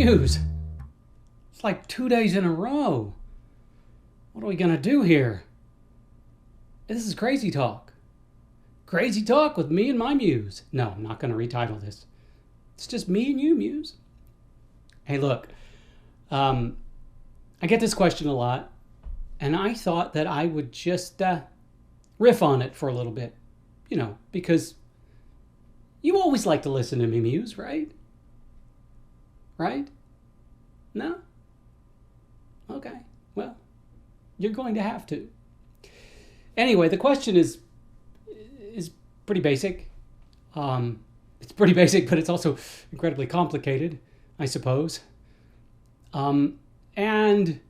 Muse. It's like 2 days in a row. What are we going to do here? This is Crazy Talk. Crazy Talk with me and my Muse. No, I'm not going to retitle this. It's just me and you, Muse. Hey, look. I get this question a lot, and I thought that I would just riff on it for a little bit. You know, because you always like to listen to me, Muse, right? Right? No? Okay. Well, you're going to have to. Anyway, the question is pretty basic. It's pretty basic, but it's also incredibly complicated, I suppose. And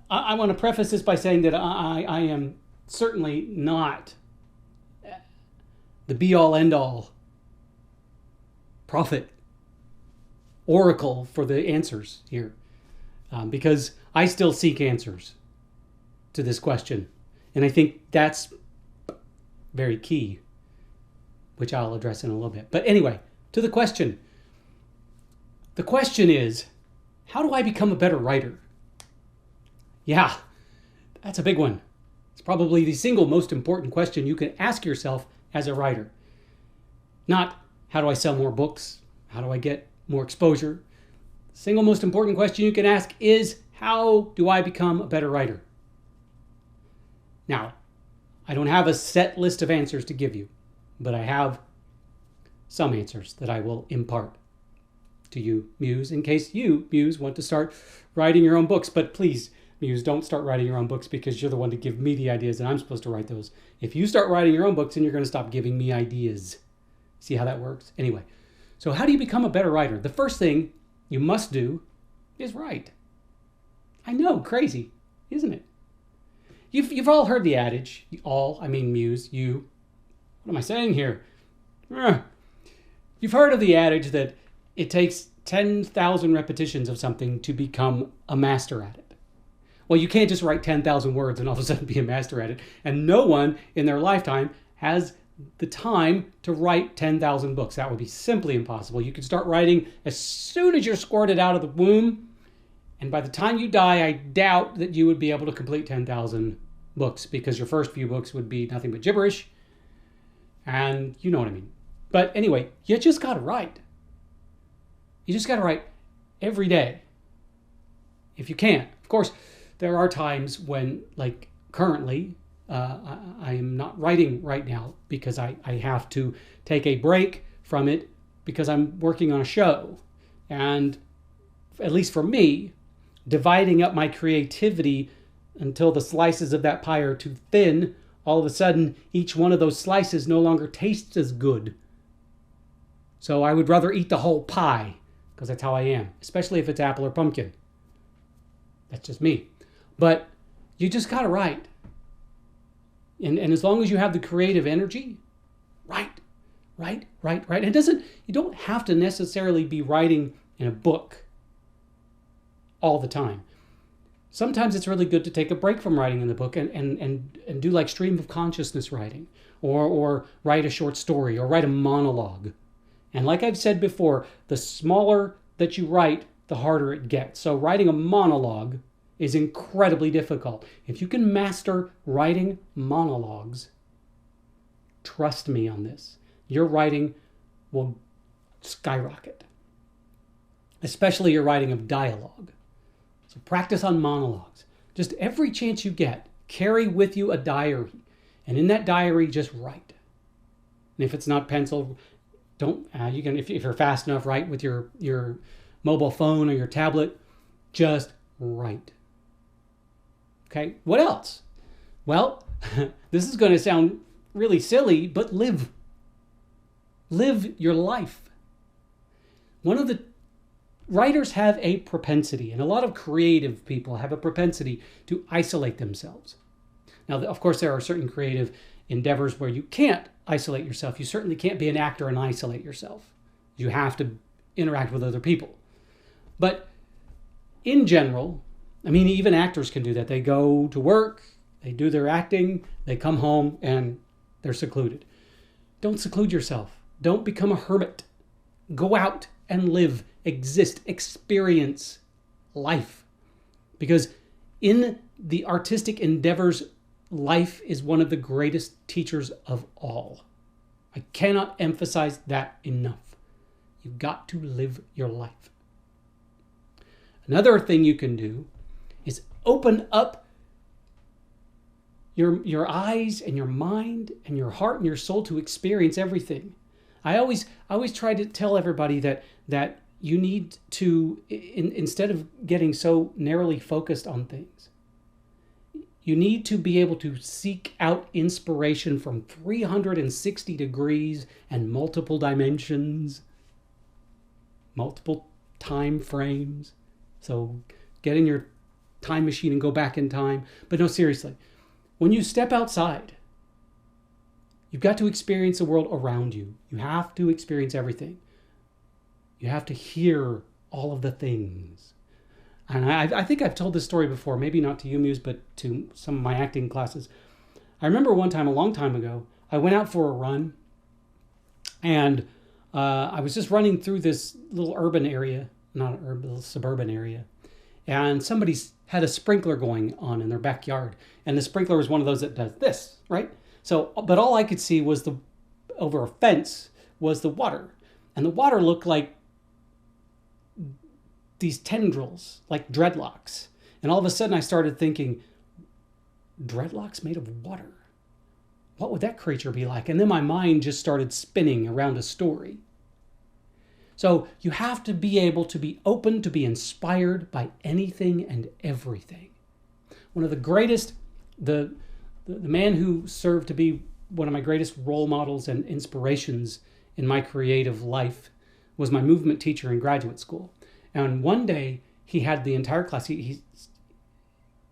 I want to preface this by saying that I am certainly not the be-all, end-all prophet, oracle for the answers here. Because I still seek answers to this question. And I think that's very key, which I'll address in a little bit. But anyway, to the question. The question is, how do I become a better writer? Yeah, that's a big one. It's probably the single most important question you can ask yourself as a writer. Not, how do I sell more books? How do I get more exposure? The single most important question you can ask is, how do I become a better writer? Now, I don't have a set list of answers to give you, but I have some answers that I will impart to you, Muse, in case you, Muse, want to start writing your own books. But please, Muse, don't start writing your own books because you're the one to give me the ideas and I'm supposed to write those. If you start writing your own books, then you're going to stop giving me ideas. See how that works? Anyway, so how do you become a better writer? The first thing you must do is write. I know, crazy, isn't it? You've all heard the adage. I mean Muse, you. What am I saying here? You've heard of the adage that it takes 10,000 repetitions of something to become a master at it. Well, you can't just write 10,000 words and all of a sudden be a master at it. And no one in their lifetime has the time to write 10,000 books. That would be simply impossible. You could start writing as soon as you're squirted out of the womb. And by the time you die, I doubt that you would be able to complete 10,000 books because your first few books would be nothing but gibberish. And you know what I mean. But anyway, you just got to write. You just got to write every day. If you can. Of course, there are times when, like currently, I am not writing right now because I have to take a break from it because I'm working on a show. And at least for me, dividing up my creativity until the slices of that pie are too thin, all of a sudden, each one of those slices no longer tastes as good. So I would rather eat the whole pie, because that's how I am, especially if it's apple or pumpkin. That's just me. But you just got to write. And as long as you have the creative energy, write. And you don't have to necessarily be writing in a book all the time. Sometimes it's really good to take a break from writing in the book and do like stream of consciousness writing, or write a short story, or write a monologue. And like I've said before, the smaller that you write, the harder it gets. So writing a monologue is incredibly difficult. If you can master writing monologues, trust me on this, your writing will skyrocket. Especially your writing of dialogue. So practice on monologues. Just every chance you get, carry with you a diary. And in that diary, just write. And if it's not pencil, don't. You can, if you're fast enough, write with your mobile phone or your tablet. Just write. Okay. What else? Well, this is going to sound really silly, but live. Live your life. One of the writers have a propensity, and a lot of creative people have a propensity to isolate themselves. Now, of course, there are certain creative endeavors where you can't isolate yourself. You certainly can't be an actor and isolate yourself. You have to interact with other people. But in general, I mean, even actors can do that. They go to work, they do their acting, they come home, and they're secluded. Don't seclude yourself. Don't become a hermit. Go out and live exist, experience life. Because in the artistic endeavors, life is one of the greatest teachers of all. I cannot emphasize that enough. You've got to live your life. Another thing you can do is open up your eyes and your mind and your heart and your soul to experience everything. I always try to tell everybody that you need to, instead of getting so narrowly focused on things, you need to be able to seek out inspiration from 360 degrees and multiple dimensions, multiple time frames. So get in your time machine and go back in time. But no, seriously, when you step outside, you've got to experience the world around you. You have to experience everything. You have to hear all of the things. And I think I've told this story before, maybe not to you, Muse, but to some of my acting classes. I remember one time, a long time ago, I went out for a run, and I was just running through this little urban area, not an urban, little suburban area, and somebody's had a sprinkler going on in their backyard, and the sprinkler was one of those that does this, right? So, but all I could see was over a fence was the water, and the water looked like these tendrils, like dreadlocks. And all of a sudden I started thinking, dreadlocks made of water? What would that creature be like? And then my mind just started spinning around a story. So you have to be able to be open to be inspired by anything and everything. One of the greatest, the man who served to be one of my greatest role models and inspirations in my creative life was my movement teacher in graduate school. And one day he had the entire class. He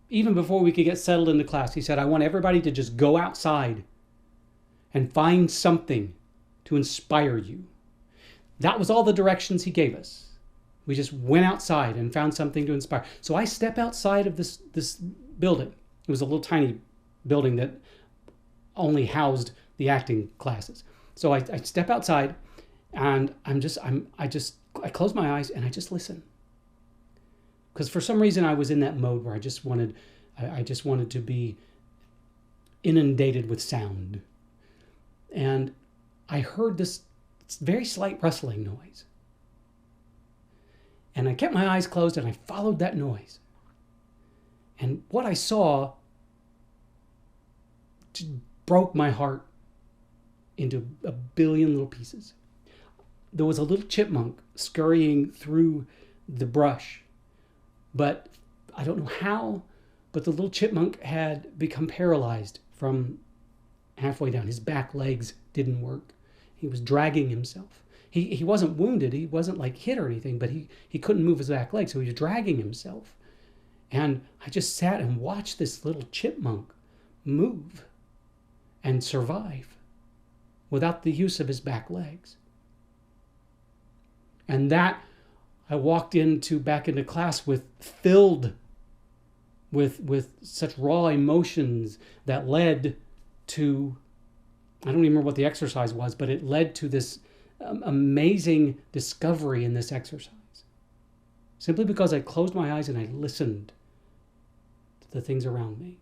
even before we could get settled into class, he said, I want everybody to just go outside and find something to inspire you. That was all the directions he gave us. We just went outside and found something to inspire. So I step outside of this building. It was a little tiny building that only housed the acting classes. So I step outside and I close my eyes and I just listen. Because for some reason I was in that mode where I just wanted to be inundated with sound. And I heard this very slight rustling noise. And I kept my eyes closed and I followed that noise. And what I saw just broke my heart into a billion little pieces. There was a little chipmunk scurrying through the brush, but I don't know how, but the little chipmunk had become paralyzed from halfway down. His back legs didn't work. He was dragging himself. He wasn't wounded. He wasn't like hit or anything, but he couldn't move his back leg, so he was dragging himself. And I just sat and watched this little chipmunk move and survive without the use of his back legs. And that I walked back into class filled with such raw emotions that led to, I don't even remember what the exercise was, but it led to this amazing discovery in this exercise. Simply because I closed my eyes and I listened to the things around me.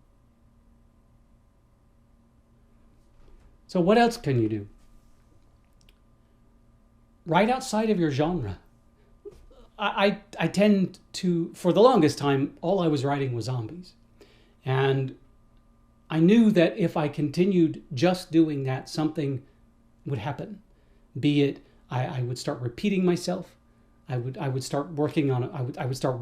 So what else can you do? Right outside of your genre. I tend to, for the longest time, all I was writing was zombies. And I knew that if I continued just doing that, something would happen. Be it, I would start repeating myself. I would start working on it. I would start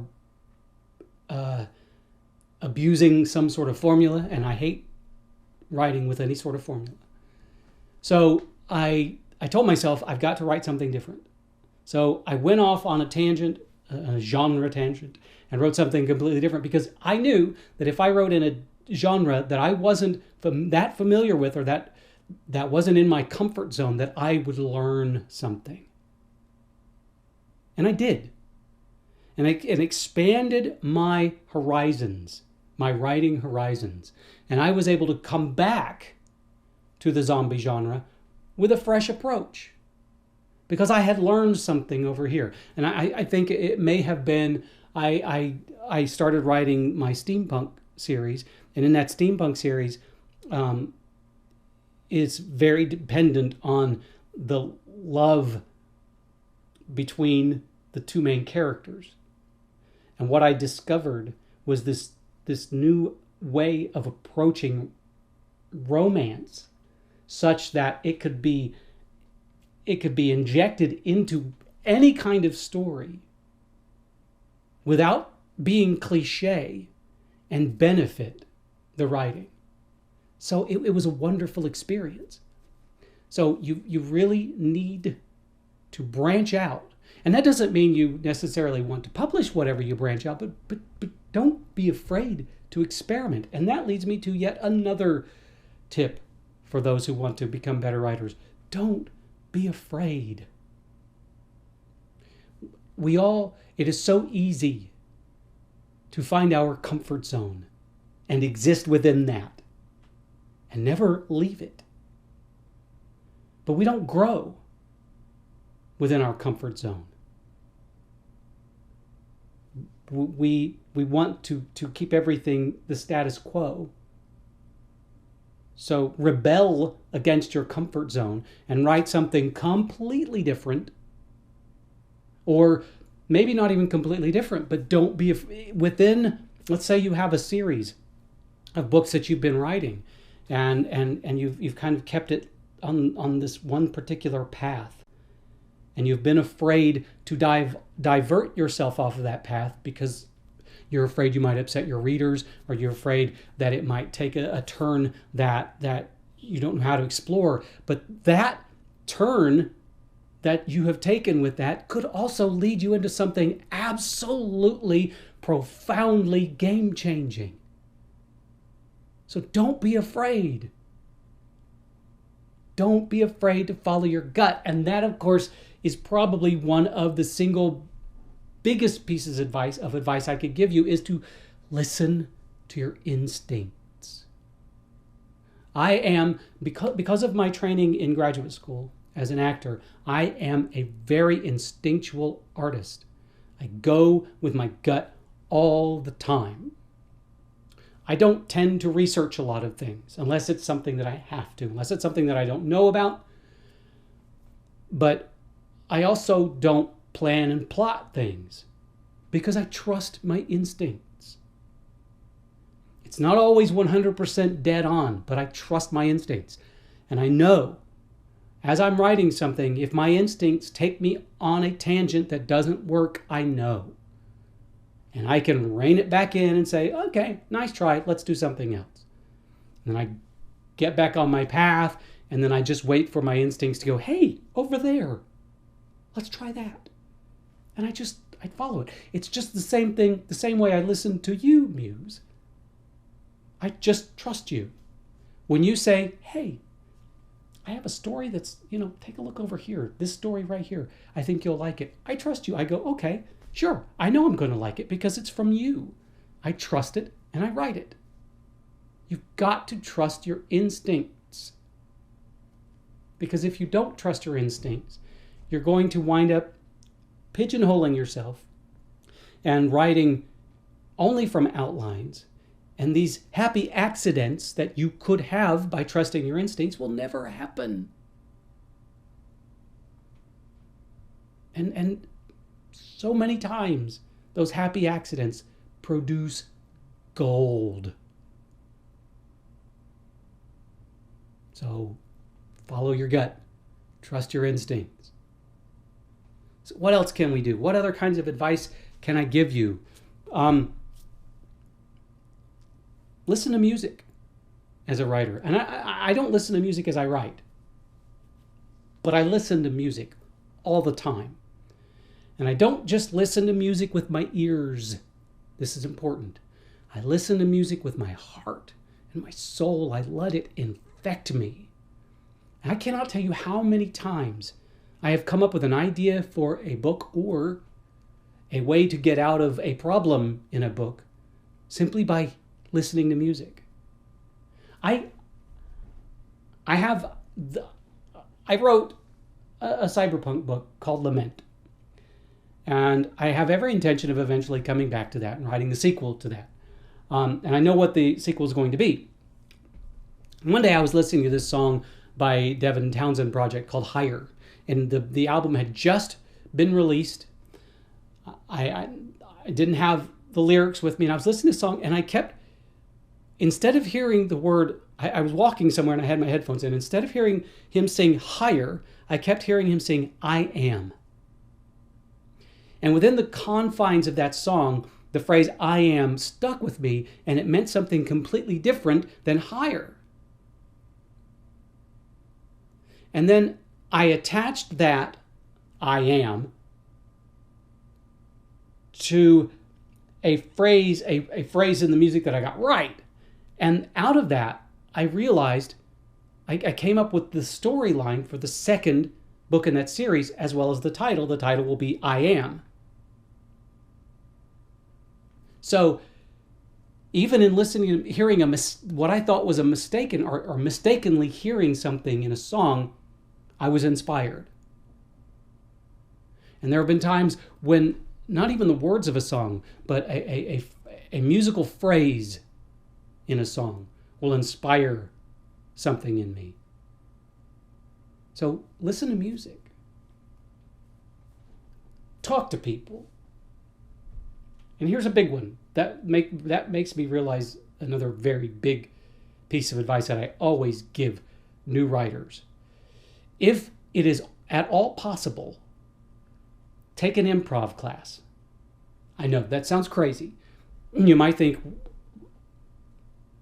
abusing some sort of formula, and I hate writing with any sort of formula. So I told myself I've got to write something different. So I went off on a tangent, a genre tangent, and wrote something completely different because I knew that if I wrote in a genre that I wasn't that familiar with or that wasn't in my comfort zone, that I would learn something. And I did. And it expanded my horizons, my writing horizons. And I was able to come back to the zombie genre with a fresh approach. because I had learned something over here. And I think it may have been, I started writing my steampunk series, and in that steampunk series, is very dependent on the love between the two main characters. And what I discovered was this new way of approaching romance, such that it could be injected into any kind of story without being cliche and benefit the writing. So it was a wonderful experience. So you really need to branch out. And that doesn't mean you necessarily want to publish whatever you branch out, but don't be afraid to experiment. And that leads me to yet another tip for those who want to become better writers. Don't be afraid. It is so easy to find our comfort zone and exist within that and never leave it. But we don't grow within our comfort zone. We want to keep everything the status quo. So rebel against your comfort zone and write something completely different, or maybe not even completely different, but don't be within, let's say you have a series of books that you've been writing, and you've kind of kept it on this one particular path, and you've been afraid to divert yourself off of that path because you're afraid you might upset your readers, or you're afraid that it might take a turn that you don't know how to explore. But that turn that you have taken with that could also lead you into something absolutely profoundly game-changing. So don't be afraid. Don't be afraid to follow your gut. And that, of course, is probably one of the single biggest pieces of advice I could give you, is to listen to your instincts. I am, because of my training in graduate school as an actor, I am a very instinctual artist. I go with my gut all the time. I don't tend to research a lot of things unless it's something that I have to, unless it's something that I don't know about. But I also don't plan and plot things because I trust my instincts. It's not always 100% dead on, but I trust my instincts. And I know as I'm writing something, if my instincts take me on a tangent that doesn't work, I know. And I can rein it back in and say, okay, nice try, let's do something else. And then I get back on my path, and then I just wait for my instincts to go, hey, over there, let's try that. And I follow it. It's just the same thing, the same way I listen to you, Muse. I just trust you. When you say, hey, I have a story that's, take a look over here. This story right here. I think you'll like it. I trust you. I go, okay, sure. I know I'm going to like it because it's from you. I trust it and I write it. You've got to trust your instincts. Because if you don't trust your instincts, you're going to wind up pigeonholing yourself and writing only from outlines. And these happy accidents that you could have by trusting your instincts will never happen. And so many times, those happy accidents produce gold. So follow your gut. Trust your instincts. So what else can we do? What other kinds of advice can I give you? Listen to music as a writer. And I don't listen to music as I write, but I listen to music all the time. And I don't just listen to music with my ears. This is important. I listen to music with my heart and my soul. I let it infect me. And I cannot tell you how many times I have come up with an idea for a book or a way to get out of a problem in a book simply by listening to music. I wrote a cyberpunk book called Lament. And I have every intention of eventually coming back to that and writing the sequel to that. And I know what the sequel is going to be. One day I was listening to this song by Devin Townsend Project called Higher. And the album had just been released. I didn't have the lyrics with me, and I was listening to the song, and I kept, instead of hearing the word, I was walking somewhere and I had my headphones in. Instead of hearing him sing higher, I kept hearing him sing, I am. And within the confines of that song, the phrase I am stuck with me, and it meant something completely different than higher. And then I attached that I am to a phrase in the music that I got right. And out of that, I realized I came up with the storyline for the second book in that series, as well as the title. The title will be I Am. So even in listening, hearing what I thought was a mistaken or mistakenly hearing something in a song, I was inspired. And there have been times when not even the words of a song, but a musical phrase in a song will inspire something in me. So listen to music. Talk to people. And here's a big one. That makes me realize another very big piece of advice that I always give new writers. If it is at all possible, take an improv class. I know that sounds crazy. You might think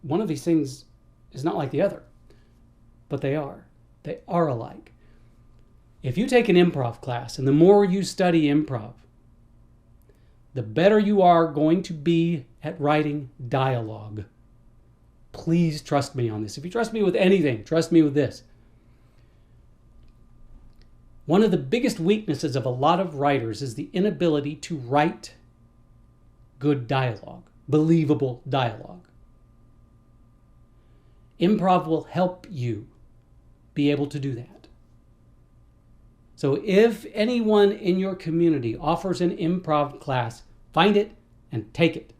one of these things is not like the other, but they are. They are alike. If you take an improv class, and the more you study improv, the better you are going to be at writing dialogue. Please trust me on this. If you trust me with anything, trust me with this. One of the biggest weaknesses of a lot of writers is the inability to write good dialogue, believable dialogue. Improv will help you be able to do that. So if anyone in your community offers an improv class, find it and take it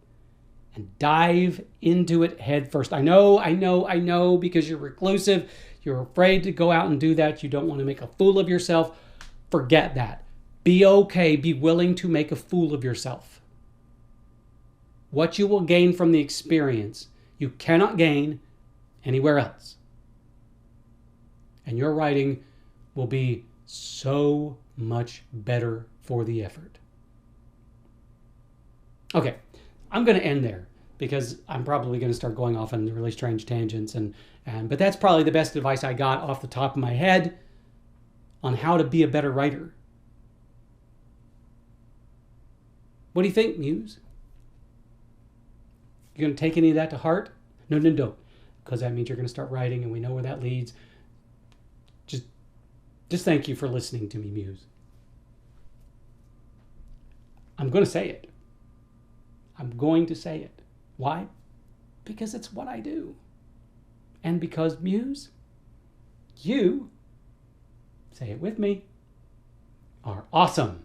and dive into it head first. I know, because you're reclusive. You're afraid to go out and do that. You don't want to make a fool of yourself. Forget that. Be okay. Be willing to make a fool of yourself. What you will gain from the experience, you cannot gain anywhere else. And your writing will be so much better for the effort. Okay, I'm going to end there because I'm probably going to start going off on really strange tangents. But that's probably the best advice I got off the top of my head on how to be a better writer. What do you think, Muse? You going to take any of that to heart? No, don't. Because that means you're going to start writing, and we know where that leads. Just thank you for listening to me, Muse. I'm going to say it. I'm going to say it. Why? Because it's what I do. And because, Muse, you, say it with me, are awesome.